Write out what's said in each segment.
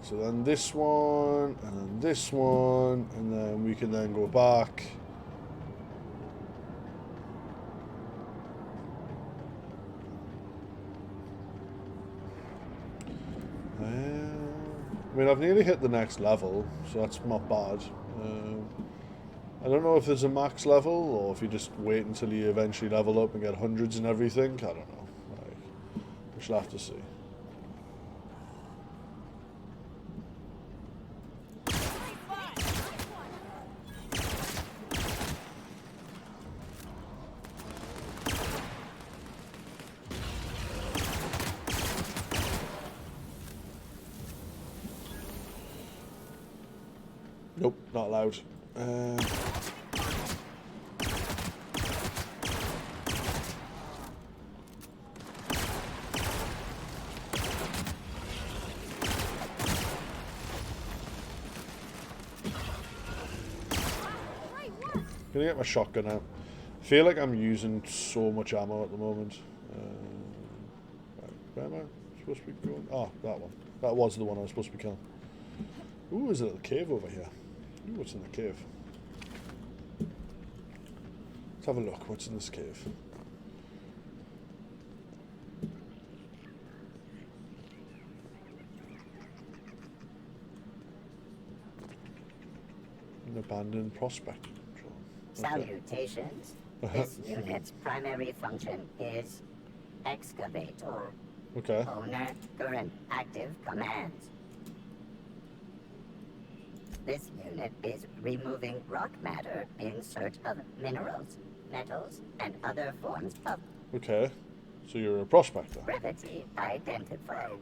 So then this one, and then this one, and then we can then go back. I mean, I've nearly hit the next level, so that's not bad. I don't know if there's a max level, or if you just wait until you eventually level up and get hundreds and everything. I don't know. Like, we shall have to see. Nope, not allowed. Gonna get my shotgun out. I feel like I'm using so much ammo at the moment. Where am I supposed to be going? Oh, that one. That was the one I was supposed to be killing. Ooh, there's a little cave over here. Ooh, what's in the cave? Let's have a look. What's in this cave? An abandoned prospect. Salutations. This unit's primary function is excavator. Okay. Owner, current active commands. This unit is removing rock matter in search of minerals, metals, and other forms of... Okay. So you're a prospector. Brevity identified.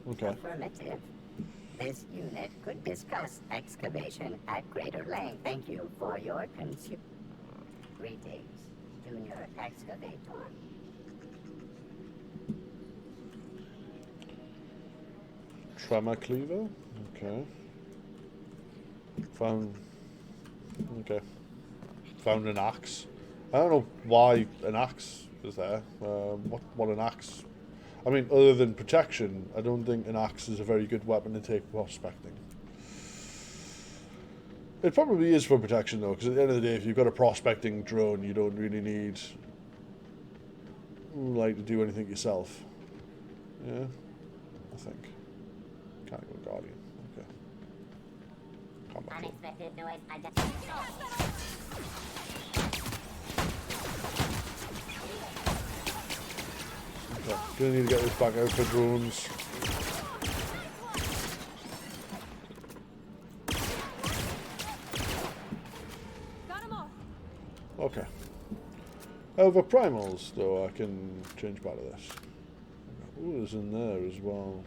Okay. Affirmative. This unit could discuss excavation at greater length. Thank you for your Greetings, Junior Excavator. Tremor cleaver. Okay. Found an axe. I don't know why an axe is there. What an axe? I mean, other than protection, I don't think an axe is a very good weapon to take prospecting. It probably is for protection though, because at the end of the day, if you've got a prospecting drone, you don't really need like to do anything yourself. Yeah, I think. Can't go Guardian. Okay. Unexpected noise identified. Okay. Gonna need to get this back out for drones. Got him off. Okay. Over primals, though, I can change part of this. Ooh, there's in there as well.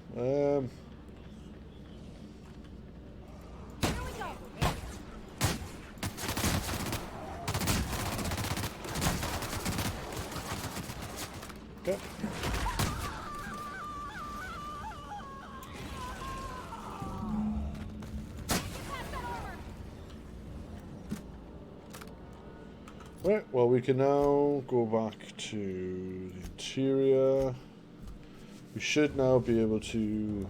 Okay. Right, well, we can now go back to the interior. We should now be able to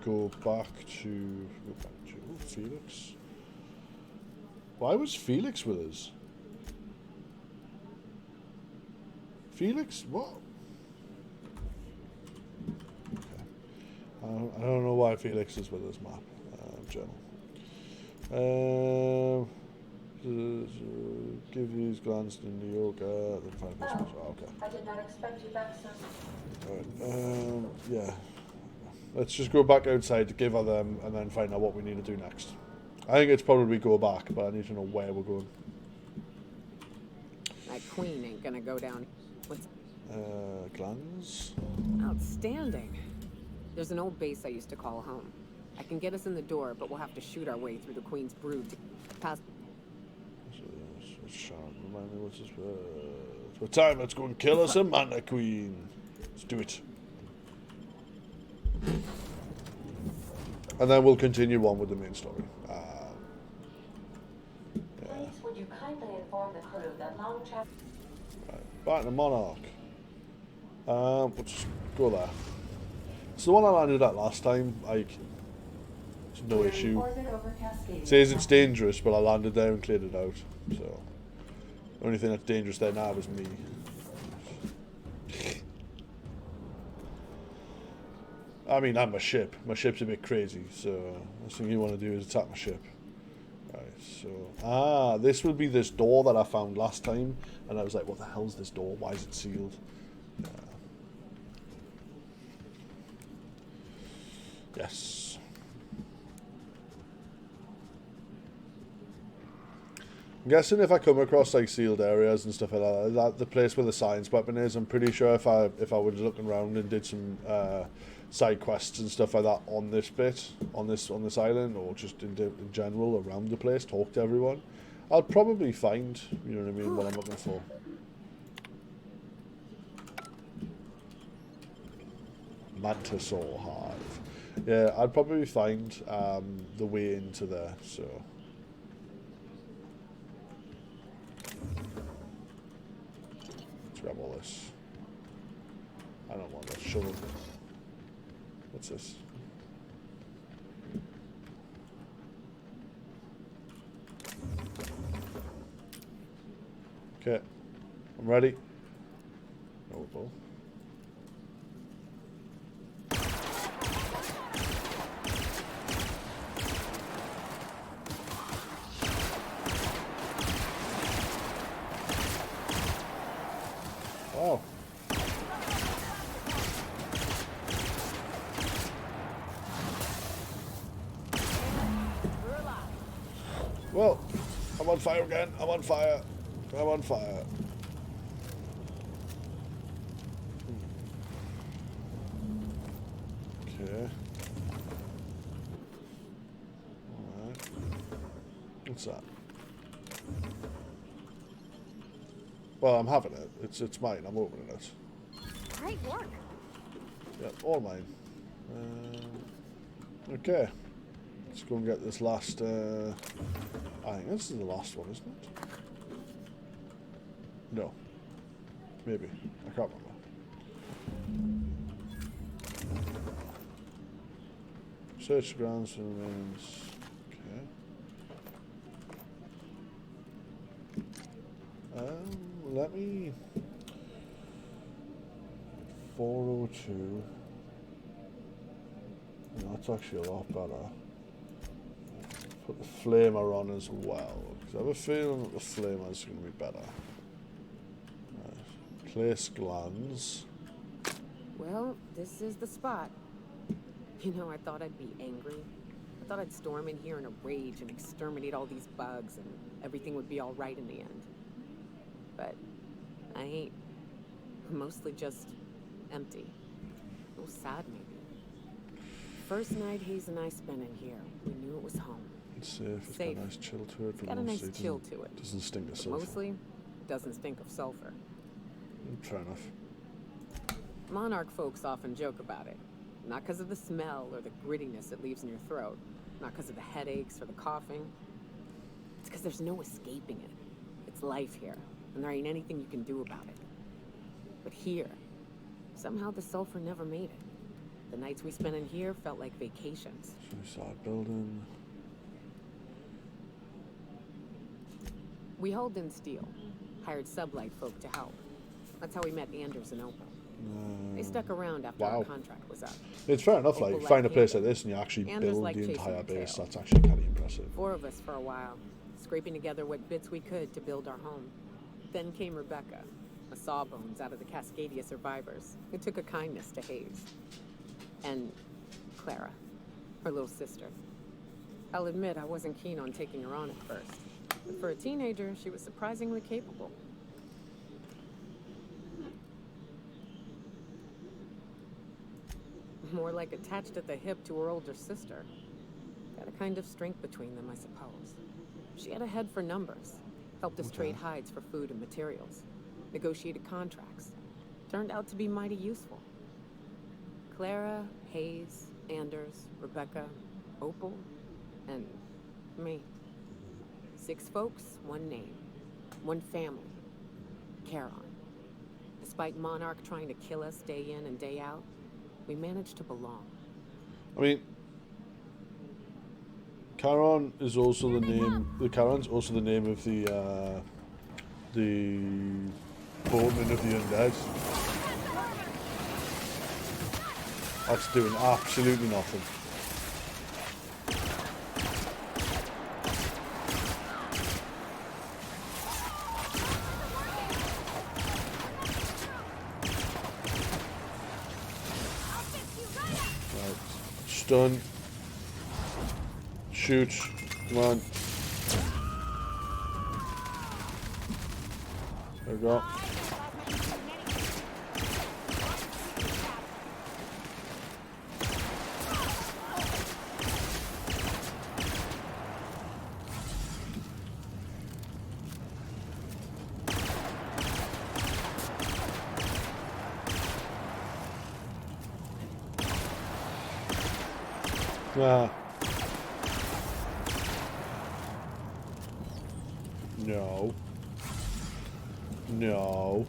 go back to oh, Felix. Why was Felix with us? Felix? What? Okay. I don't know why Felix is with us, map. Journal. Give these glands to New Yorker. Then find this. Oh, okay. I did not expect you back so. Alright, yeah. Let's just go back outside to give her them and then find out what we need to do next. I think it's probably go back, but I need to know where we're going. That queen ain't gonna go down. What's... Glands? Outstanding. There's an old base I used to call home. I can get us in the door, but we'll have to shoot our way through the queen's brood to pass... Remind me what's this? It's what time? Let's go and kill us a mana queen. Let's do it. And then we'll continue on with the main story. Please, would you kindly inform the crew that long travel... Right, back to Monarch. We'll just go there. It's the one I landed at last time. Like, it's no We're in issue. orbit over Cascadia. It says it's dangerous, but I landed there and cleared it out. So, the only thing that's dangerous there now is me. I mean, I'm a ship. My ship's a bit crazy, so the thing you want to do is attack my ship. Right, so... this would be this door that I found last time, and I was like, what the hell's this door? Why is it sealed? Yes. I'm guessing if I come across like sealed areas and stuff like that, the place where the science weapon is, I'm pretty sure if I was looking around and did some side quests and stuff like that on this bit, on this island, or just in general around the place, talk to everyone, I'll probably find, you know what I mean, what I'm looking for. Mantisaur hive. Yeah, I'd probably find the way into there, so... Let's grab all this. I don't want that shovel. What's this? Okay, I'm ready. Oh, well. Oh. Well, I'm on fire again. I'm on fire. I'm on fire. Okay. Alright. What's that? Well, I'm having it. It's mine. I'm opening it. Great work. Yeah, all mine. Okay. Let's go and get this last... I think this is the last one, isn't it? No. Maybe. I can't remember. Search grounds for remains. Okay. Let me... 402. That's actually a lot better. Put the flamer on as well, because I have a feeling that the flamer is going to be better. Right. Place glands. Well, this is the spot. You know, I thought I'd be angry. I thought I'd storm in here in a rage and exterminate all these bugs and everything would be all right in the end. But I ain't. Mostly just empty. A little sad, maybe. First night Hayes and I spent in here, we knew it was home. It's safe. It's got a nice chill to it. It's got a nice chill to it. Doesn't stink of But sulfur. mostly, it doesn't stink of sulfur. Fair enough. Monarch folks often joke about it. Not because of the smell or the grittiness it leaves in your throat. Not because of the headaches or the coughing. It's because there's no escaping it. It's life here, and there ain't anything you can do about it. But here, somehow the sulfur never made it. The nights we spent in here felt like vacations. Suicide building. We hauled in steel, hired sublight folk to help. That's how we met Anders and Opal. They stuck around after our contract was up. It's fair enough, like, Opal find a liked place him. like this and you actually Anders build liked the chasing entire the base. tail. That's actually kind of impressive. 4 of us for a while, scraping together what bits we could to build our home. Then came Rebecca, a sawbones out of the Cascadia survivors, who took a kindness to Hayes. And Clara, her little sister. I'll admit I wasn't keen on taking her on at first. But for a teenager, she was surprisingly capable. More like attached at the hip to her older sister. Got a kind of strength between them, I suppose. She had a head for numbers. Helped us trade hides for food and materials. Negotiated contracts. Turned out to be mighty useful. Clara, Hayes, Anders, Rebecca, Opal, and me. 6 folks, 1 name. 1 family. Charon. Despite Monarch trying to kill us day in and day out, We managed to belong. I mean, Charon is also the name. The Charon's also the name of the boatman of the undead. That's doing absolutely nothing. Right. Stun. Shoot. Come on. There we go. Ah. No. No.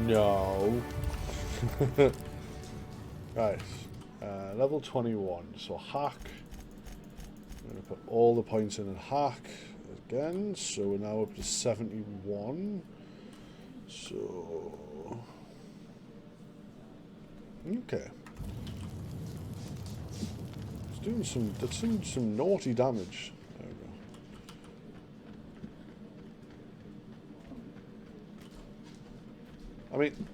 No. Right. Level 21. So hack. I'm going to put all the points in and hack again. So we're now up to 71. So. Okay. That's doing some naughty damage. There we go. I mean,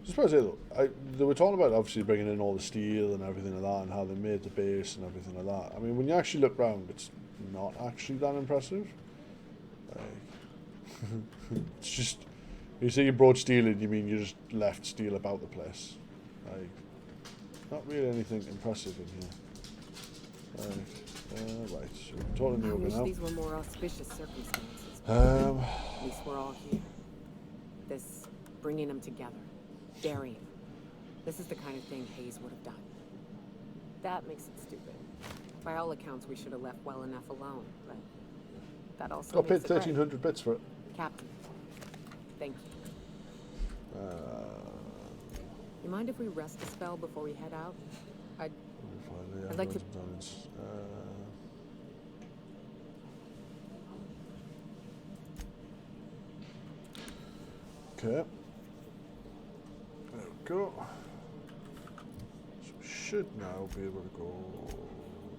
just want to say though, they were talking about obviously bringing in all the steel and everything like that, and how they made the base and everything like that. I mean, when you actually look around, it's not actually that impressive. Like, it's just, you say you brought steel in, you mean you just left steel about the place. Like, not really anything impressive in here. Right, so we're totally I over wish now. these were more auspicious circumstances. At least we're all here. This bringing them together, daring. This is the kind of thing Hayes would have done. That makes it stupid. By all accounts, we should have left well enough alone, but that also Got paid makes it right. 1,300 bits for it. Captain, thank you. You mind if we rest a spell before we head out? I'd like to. Okay. There we go. So we should now be able to go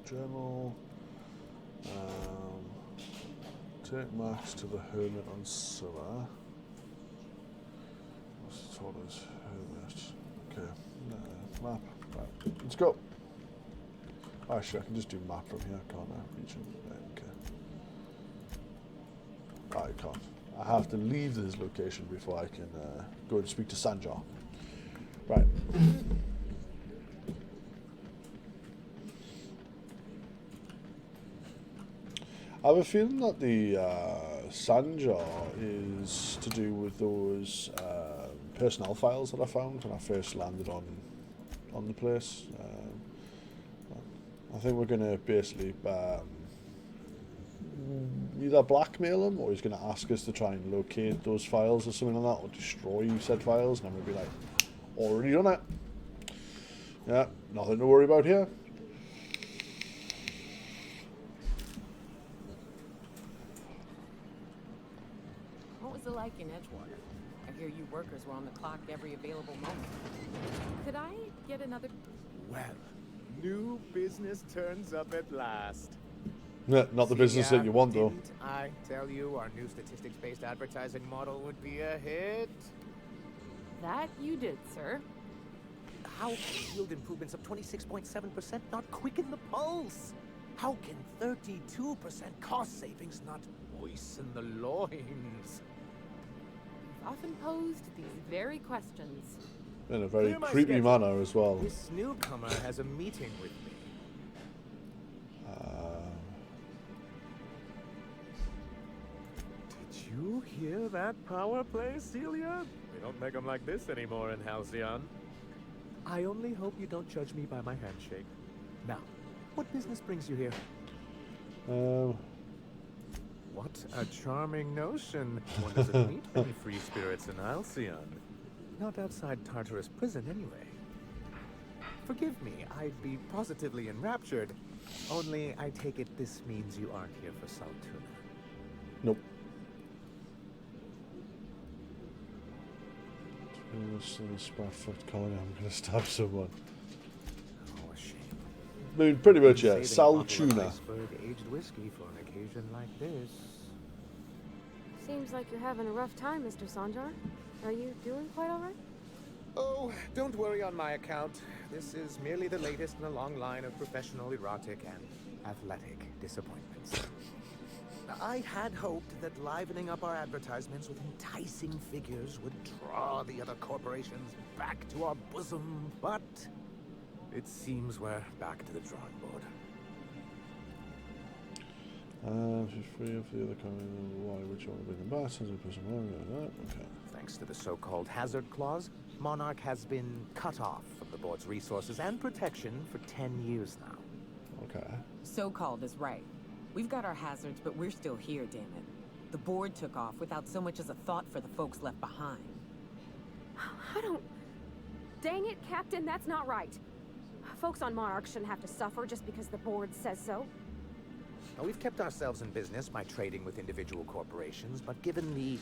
journal. Take Max to the Hermit on Scylla. What's the total is Hermit? Okay. Map. Right. Let's go. Actually, I can just do map from here, can't I? Region. Okay. I can't. I have to leave this location before I can go and speak to Sanjar. Right. I have a feeling that the Sanjar is to do with those personnel files that I found when I first landed on the place. I think we're going to basically either blackmail him, or he's going to ask us to try and locate those files or something like that, or destroy said files, and I'm going to be like, already done it. Yeah, nothing to worry about here. What was it like in Edgewater? I hear you workers were on the clock every available moment. Could I get another? Well, new business turns up at last. Yeah, not the business that you want, though. Didn't I tell you our new statistics-based advertising model would be a hit? That you did, sir. How can yield improvements of 26.7% not quicken the pulse? How can 32% cost savings not moisten the loins? You've often posed these very questions. In a very Clear my creepy schedule. manner as well. This newcomer has a meeting with me. Did you hear that power play, Celia? We don't make them like this anymore in Halcyon. I only hope you don't judge me by my handshake. Now, what business brings you here? What a charming notion. One doesn't meet many free spirits in Halcyon. Not outside Tartarus prison, anyway. Forgive me, I'd be positively enraptured. Only, I take it this means you aren't here for salt tuna. Nope. Spot-foot colony. I'm gonna stab someone. Oh, a shame. I mean, pretty much, yeah. Saving a Sal bottle of tuna. iceberg-aged whiskey for an occasion like this. Seems like you're having a rough time, Mr. Sanjar. Are you doing quite all right? Oh, don't worry on my account. This is merely the latest in a long line of professional erotic and athletic disappointments. I had hoped that livening up our advertisements with enticing figures would draw the other corporations back to our bosom, but it seems we're back to the drawing board. She's free of the other kind. Why would you want to be the boss? Okay. Thanks to the so-called hazard clause, Monarch has been cut off from the board's resources and protection for 10 years now. Okay. So-called is right. We've got our hazards, but we're still here, damn it. The board took off without so much as a thought for the folks left behind. I don't... Dang it, Captain, that's not right. Folks on Monarch shouldn't have to suffer just because the board says so. Now, we've kept ourselves in business by trading with individual corporations, but given the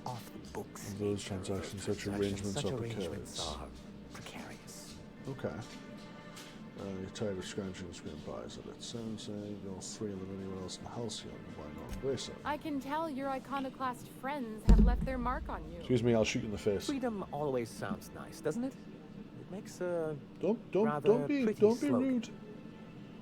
off-the-books And those nature of transactions, those such arrangements such are arrangements precarious. are precarious. Okay. You're tired of scrounging and screen buys at it. Sounds you're free of them anywhere else in Halcyon. Why not embrace it? I can tell your iconoclast friends have left their mark on you. Excuse me, I'll shoot you in the face. Freedom always sounds nice, doesn't it? It makes a Don't rather be pretty slogan. rude.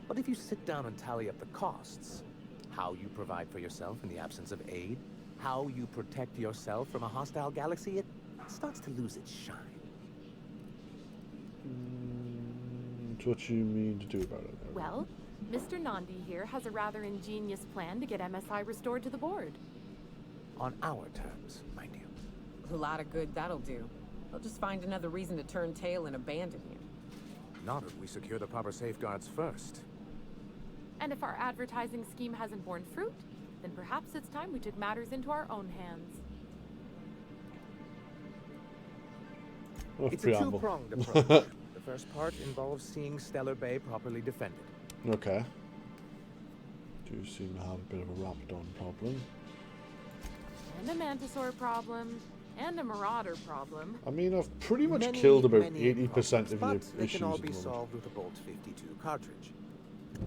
But if you sit down and tally up the costs, how you provide for yourself in the absence of aid, how you protect yourself from a hostile galaxy, it starts to lose its shine. So what you mean to do about it? Well, Mr. Nandi here has a rather ingenious plan to get MSI restored to the board. On our terms, mind you. A lot of good that'll do. They'll just find another reason to turn tail and abandon you. Not if we secure the proper safeguards first. And if our advertising scheme hasn't borne fruit, then perhaps it's time we took matters into our own hands. It's Preamble. a two-pronged approach. The first part involves seeing Stellar Bay properly defended. Okay. Do seem to have a bit of a Raptor problem. And a Mantisaur problem. And a Marauder problem. I mean, I've pretty much Many, killed about many 80% problems, of but your they issues can all at be the moment. solved with a Bolt 52 cartridge.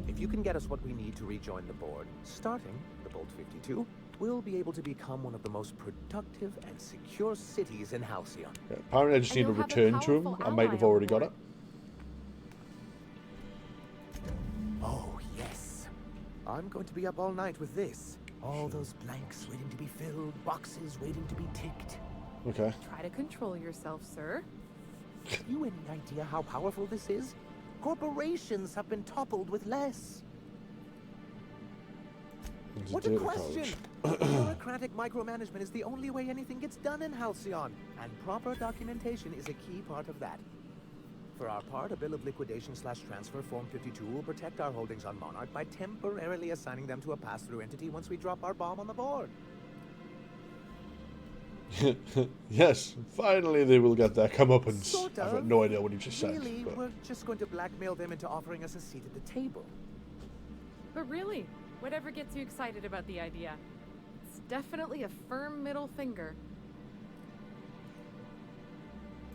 If you can get us what we need to rejoin the board, starting the Bolt 52, we'll be able to become one of the most productive and secure cities in Halcyon. Yeah, apparently I just And need to you'll have a return to him. powerful I might ally have on already got board. it. Oh, yes. I'm going to be up all night with this. All those blanks waiting to be filled, boxes waiting to be ticked. Okay. Try to control yourself, sir. Have you any idea how powerful this is? Corporations have been toppled with less. There's What a data question! college. Bureaucratic micromanagement is the only way anything gets done in Halcyon, and proper documentation is a key part of that. For our part, a bill of liquidation/transfer Form 52 will protect our holdings on Monarch by temporarily assigning them to a pass-through entity once we drop our bomb on the board. Yes, finally they will get their comeuppance. Sort I've got of. no idea what he just Really, said. But we're just going to blackmail them into offering us a seat at the table. But really, whatever gets you excited about the idea. It's definitely a firm middle finger.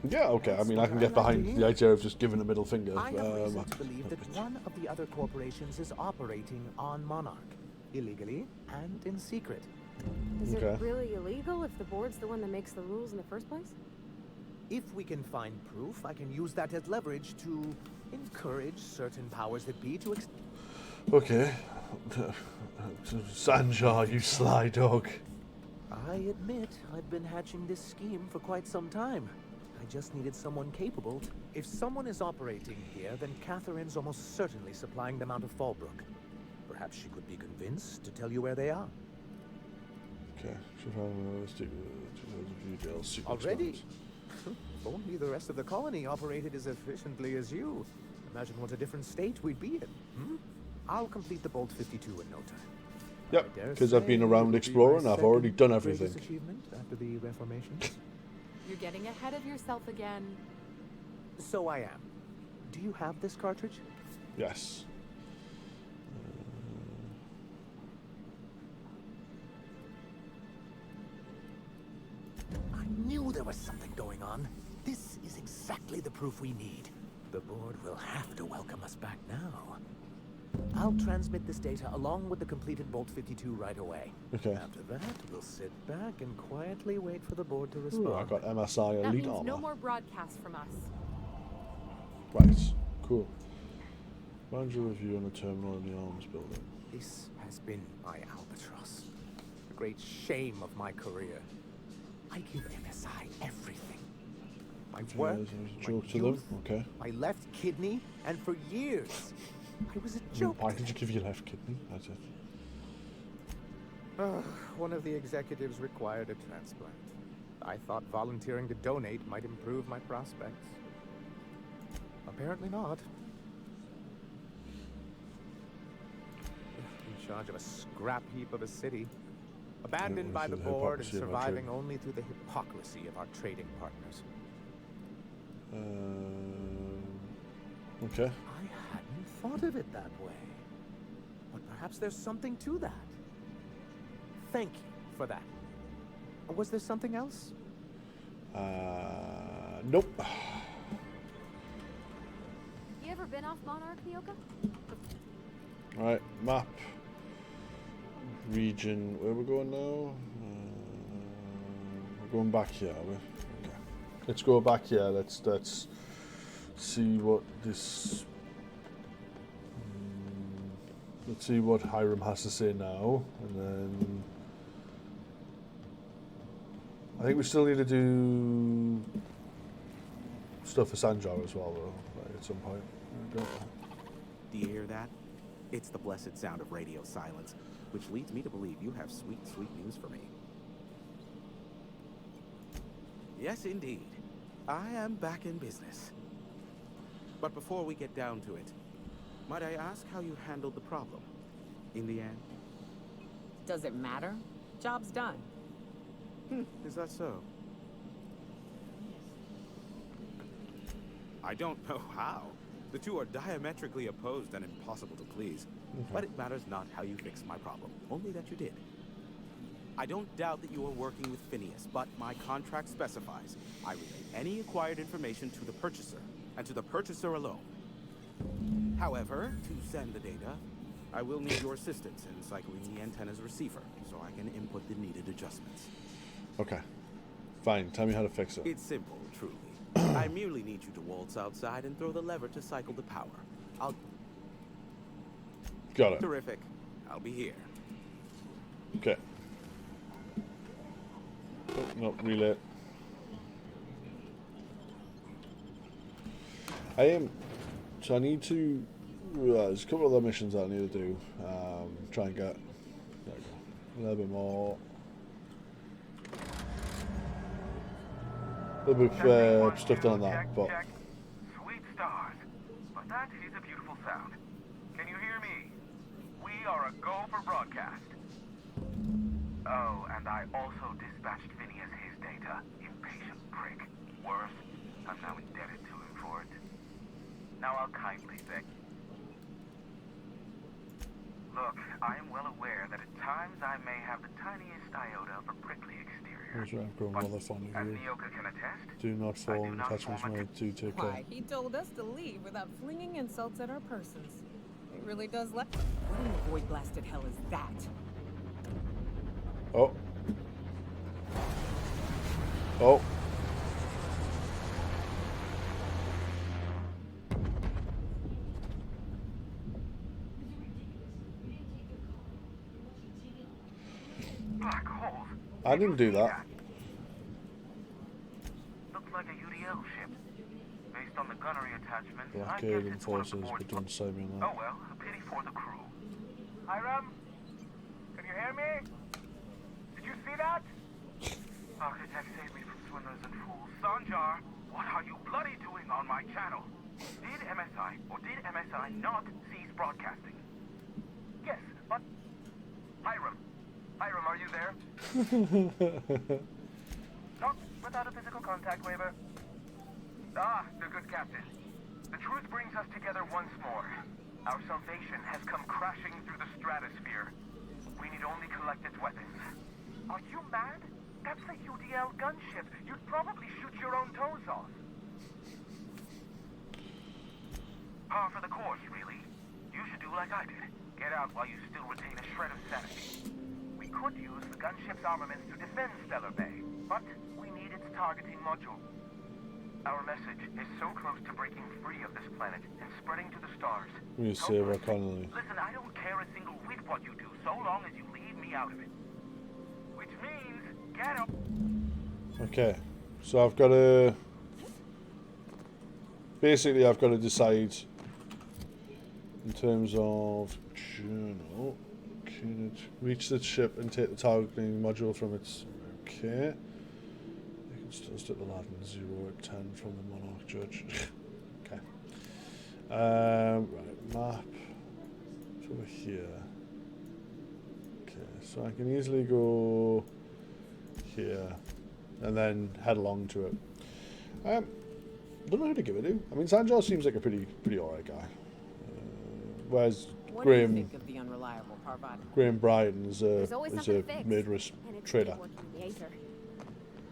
yeah, okay. I mean, I can get behind the idea of just giving a middle finger. I have reason to believe that one of the other corporations is operating on Monarch, illegally and in secret. Is Okay. it really illegal if the board's the one that makes the rules in the first place? If we can find proof, I can use that as leverage to encourage certain powers that be to Okay. Sanjar, you sly dog. I admit I've been hatching this scheme for quite some time. I just needed someone capable. If someone is operating here, then Catherine's almost certainly supplying them out of Fallbrook. Perhaps she could be convinced to tell you where they are. Okay. Already? If only the rest of the colony operated as efficiently as you. Imagine what a different state we'd be in. Hmm? I'll complete the Bolt 52 in no time. Yep, I dare because I've been say around it will be exploring, my I've already done second greatest everything. achievement after the Reformation. You're getting ahead of yourself again. So I am. Do you have this cartridge? Yes. I knew there was something going on. This is exactly the proof we need. The board will have to welcome us back now. I'll transmit this data along with the completed Bolt 52 right away. Okay. After that, we'll sit back and quietly wait for the board to Ooh, respond. I got MSI That Elite means armor. no more broadcasts from us. Right, cool. Manager review on the terminal in the arms building. This has been my albatross. A great shame of my career. I give MSI everything. My work, there's a my joke to them. youth, Okay. my left kidney, and for years, I was a joke. Why to did you them. give your left kidney? That's it. One of the executives required a transplant. I thought volunteering to donate might improve my prospects. Apparently not. In charge of a scrap heap of a city, abandoned by through the the board and hypocrisy of our surviving trading. only through the hypocrisy of our trading partners. Okay. I hadn't thought of it that way. But perhaps there's something to that. Thank you for that. Was there something else? Nope. You ever been off Monarch, Nyoka? Alright, map. Region. Where we're going now? We're going back here, are we? Okay. Let's go back here. Let's see what this. Let's see what Hiram has to say now, and then I think we still need to do stuff for Sanjar as well, though, right, at some point. There we go. Do you hear that? It's the blessed sound of radio silence, which leads me to believe you have sweet, sweet news for me. Yes, indeed. I am back in business. But before we get down to it, might I ask how you handled the problem? In the end? Does it matter? Job's done. Is that so? I don't know how. The two are diametrically opposed and impossible to please. But it matters not how you fixed my problem, only that you did. I don't doubt that you are working with Phineas, but my contract specifies I relay any acquired information to the purchaser, and to the purchaser alone. However, to send the data, I will need your assistance in cycling the antenna's receiver, so I can input the needed adjustments. Okay. Fine. Tell me how to fix it. It's simple, truly. I merely need you to waltz outside and throw the lever to cycle the power. I'll... Got it. Terrific. I'll be here. Okay. Oh, no, relay. So I need to. There's a couple of other missions that I need to do. Try and get. There we go. A little bit more. A little bit of stuff done on that, but. Check. Sweet stars. But that is a beautiful sound. Can you hear me? We are a go for broadcast. Oh, and I also dispatched Phineas his data. Impatient prick. Worse, I'm now indebted to him for it. Now I'll kindly say... Look, I am well aware that at times I may have the tiniest iota of a prickly exterior. Here's where I'm growing But rather fond as of you. Nyoka can attest, Do not I fall do in not attachments form a when I do take care. Why, he told us to leave without flinging insults at our persons. He really does like... What in the void-blasted hell is that? Oh. Oh. black holes. I didn't do that. Looks like a UDL ship. Based on the gunnery attachment, I guess Blockade it's one of the enforcers, board's... but don't say me on Oh that. well, a pity for the crew. Hiram? Can you hear me? Did you see that? Architect save me from swindlers and fools. Sanjar, what are you bloody doing on my channel? Did MSI or did MSI not cease broadcasting? Yes, but... Hiram. you there? Not without a physical contact waiver. Ah, the good captain. The truth brings us together once more. Our salvation has come crashing through the stratosphere. We need only collect its weapons. Are you mad? That's the UDL gunship. You'd probably shoot your own toes off. Par for the course, really. You should do like I did. Get out while you still retain a shred of sanity. We could use the gunship's armaments to defend Stellar Bay, but we need its targeting module. Our message is so close to breaking free of this planet and spreading to the stars. You say we're Connolly. Listen, I don't care a single whit what you do, so long as you leave me out of it. Which means, get up. Okay, so I've got to... Basically, I've got to decide in terms of journal. Can it reach the ship and take the targeting module from its... Okay. You can still stick the Latin 0 at 10 from the Monarch Judge. Okay. Right, map. It's over here. Okay, so I can easily go here and then head along to it. Don't know who to give it to. I mean, Sanjar seems like a pretty alright guy. Whereas What do you think of the unreliable Parvati? Graham Bryan is a something to fix. murderous And it's traitor. working in the Aether.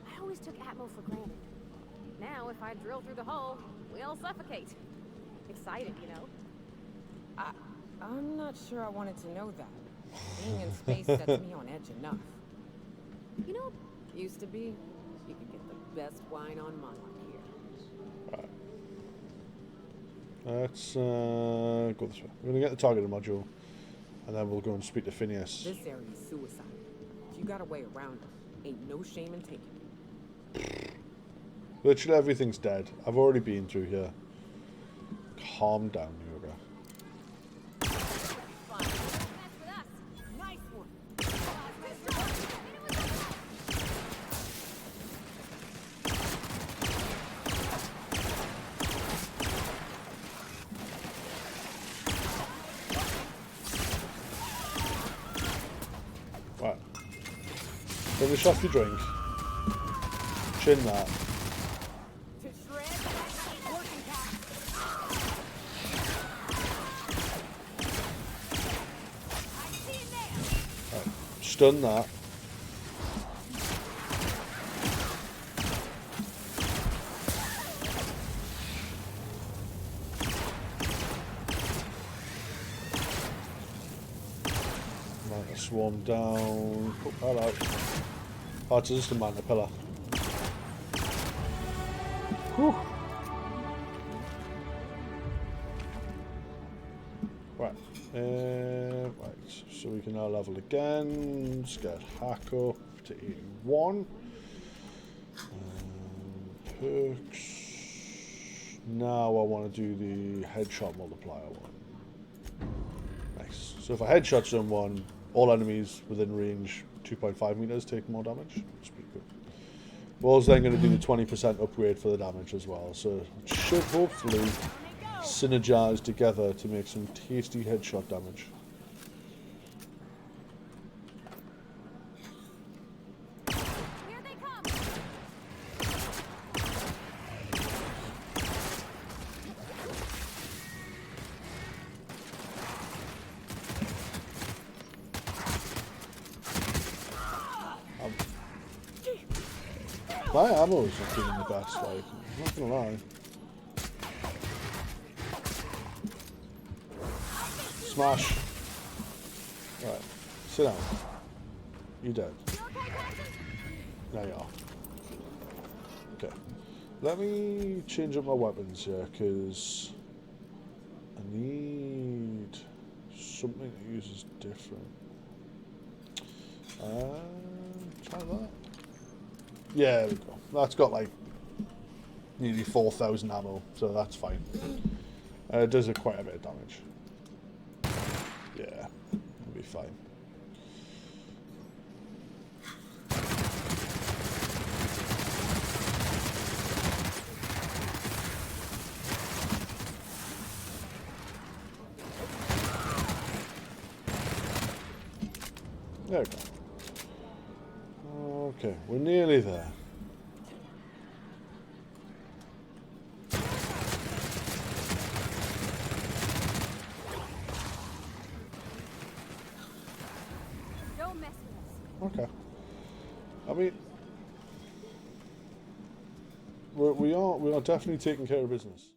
I always took Atmo for granted. Now, if I drill through the hull, we all suffocate. Excited, you know? I'm not sure I wanted to know that. Being in space sets me on edge enough. You know, Used to be, you could get the best wine on Monarch here. Right. Let's go this way. We're going to get the targeted module, and then we'll go and speak to Phineas. This area is suicide. If you got a way around it, ain't no shame in taking it. Literally everything's dead. I've already been through here. Calm down, Yoga. nice one. Right. Finish off your drink. Chin that. Stun that. Right, swarm down. Put that out. Oh, it's just a mana pillar. Whew. Right. Right, so we can now level again. Let's get hack up to 81. Perks. Now I want to do the headshot multiplier one. Nice. So if I headshot someone, all enemies within range 2.5 meters take more damage. That's pretty good. We're also then going to do the 20% upgrade for the damage as well. So it should hopefully synergize together to make some tasty headshot damage. Here they come. My ammo's not doing the best, like, I'm not gonna lie. Smash. Right, sit down. You dead. There you are. Okay. Let me change up my weapons here, because I need something that uses different. Try that. Yeah, there we go. That's got like nearly 4,000 ammo, so that's fine. It does quite a bit of damage. Yeah, it'll be fine. There we go. Okay, we're nearly there. Don't mess with us. Okay. I mean, we are definitely taking care of business.